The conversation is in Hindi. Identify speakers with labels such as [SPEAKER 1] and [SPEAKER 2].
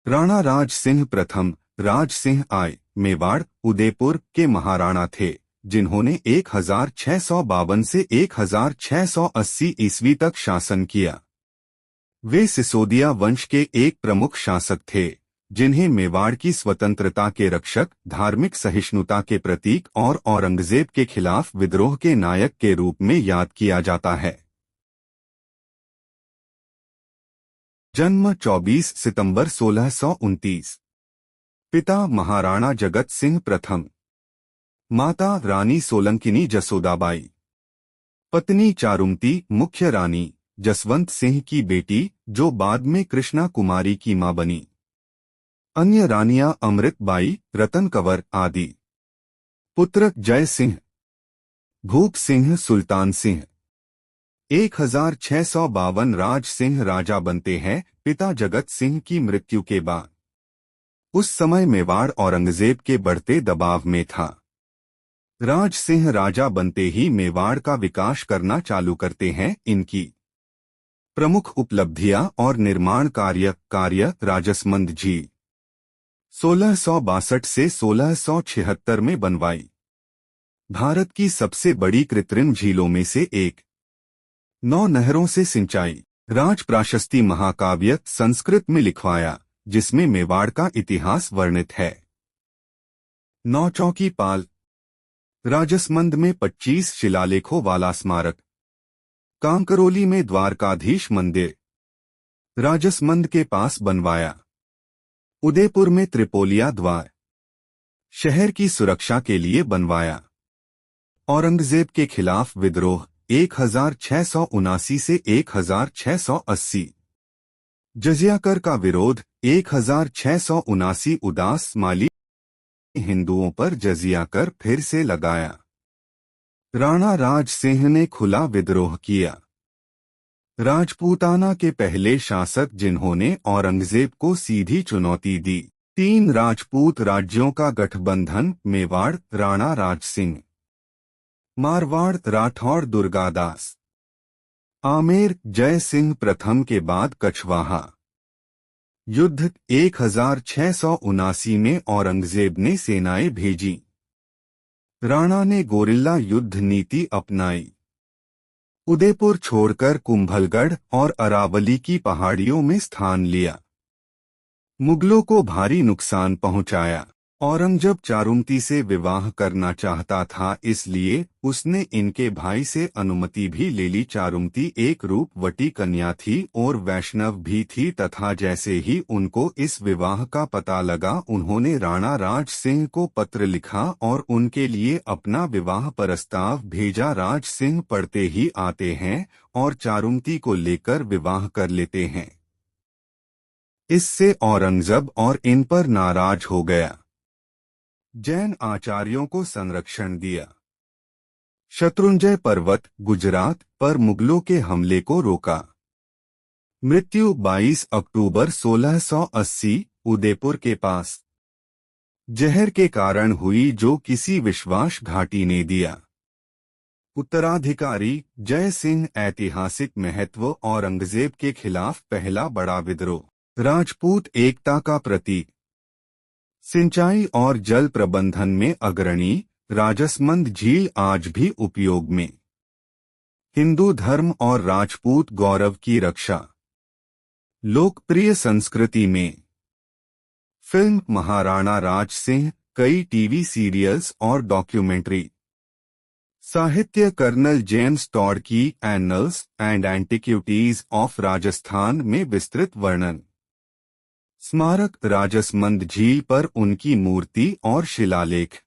[SPEAKER 1] राणा राज सिंह प्रथम राज सिंह आय मेवाड़ उदयपुर के महाराणा थे, जिन्होंने 1652 से 1680 ईस्वी तक शासन किया। वे सिसोदिया वंश के एक प्रमुख शासक थे, जिन्हें मेवाड़ की स्वतंत्रता के रक्षक, धार्मिक सहिष्णुता के प्रतीक और औरंगजेब के खिलाफ विद्रोह के नायक के रूप में याद किया जाता है। जन्म 24 सितंबर 1629। पिता महाराणा जगत सिंह प्रथम, माता रानी सोलंकिनी जसोदाबाई, पत्नी चारुमती मुख्य रानी जसवंत सिंह की बेटी, जो बाद में कृष्णा कुमारी की मां बनी। अन्य रानियां अमृत बाई, रतन कंवर आदि। पुत्र जय सिंह, भूप सिंह, सुल्तान सिंह। 1652 राज सिंह राजा बनते हैं पिता जगत सिंह की मृत्यु के बाद। उस समय मेवाड़ औरंगजेब के बढ़ते दबाव में था। राज सिंह राजा बनते ही मेवाड़ का विकास करना चालू करते हैं। इनकी प्रमुख उपलब्धियां और निर्माण कार्य राजसमंद झील 1662 से 1676 में बनवाई। भारत की सबसे बड़ी कृत्रिम झीलों में से एक। 9 नहरों से सिंचाई। राजप्राशस्ती महाकाव्य संस्कृत में लिखवाया, जिसमें मेवाड़ का इतिहास वर्णित है। 9 चौकी पाल। राजसमंद में 25 शिलालेखों वाला स्मारक। कांकरोली में द्वारकाधीश मंदिर राजसमंद के पास बनवाया। उदयपुर में त्रिपोलिया द्वार शहर की सुरक्षा के लिए बनवाया। औरंगजेब के खिलाफ विद्रोह 1679 से 1680। जजिया कर का विरोध 1679। उदास माली हिंदुओं पर जजिया कर फिर से लगाया। राणा राज सिंह ने खुला विद्रोह किया। राजपूताना के पहले शासक जिन्होंने औरंगजेब को सीधी चुनौती दी। 3 राजपूत राज्यों का गठबंधन मेवाड़ राणा राज सिंह, मारवाड़ राठौड़ दुर्गादास, आमेर जय सिंह प्रथम के बाद कछवाहा। युद्ध 1679 में औरंगजेब ने सेनाएं भेजी। राणा ने गोरिल्ला युद्ध नीति अपनाई। उदयपुर छोड़कर कुंभलगढ़ और अरावली की पहाड़ियों में स्थान लिया। मुगलों को भारी नुकसान पहुंचाया। औरंगजेब चारुमती से विवाह करना चाहता था, इसलिए उसने इनके भाई से अनुमति भी ले ली। चारुमती एक रूपवती कन्या थी और वैष्णव भी थी तथा जैसे ही उनको इस विवाह का पता लगा, उन्होंने राणा राज सिंह को पत्र लिखा और उनके लिए अपना विवाह प्रस्ताव भेजा। राज सिंह पढ़ते ही आते हैं और चारुमती को लेकर विवाह कर लेते हैं। इससे औरंगजेब और इन पर नाराज हो गया। जैन आचार्यों को संरक्षण दिया। शत्रुंजय पर्वत गुजरात पर मुगलों के हमले को रोका। मृत्यु 22 अक्टूबर 1680 उदयपुर के पास। जहर के कारण हुई जो किसी विश्वासघाती ने दिया। उत्तराधिकारी जय सिंह। ऐतिहासिक महत्व औरंगजेब के खिलाफ पहला बड़ा विद्रोह। राजपूत एकता का प्रतीक। सिंचाई और जल प्रबंधन में अग्रणी। राजसमंद झील आज भी उपयोग में। हिंदू धर्म और राजपूत गौरव की रक्षा। लोकप्रिय संस्कृति में फिल्म महाराणा राज सिंह, कई टीवी सीरियल्स और डॉक्यूमेंट्री। साहित्य कर्नल जेम्स टॉड की annuls and antiquities of Rajasthan में विस्तृत वर्णन। स्मारक राजसमंद झील पर उनकी मूर्ति और शिलालेख।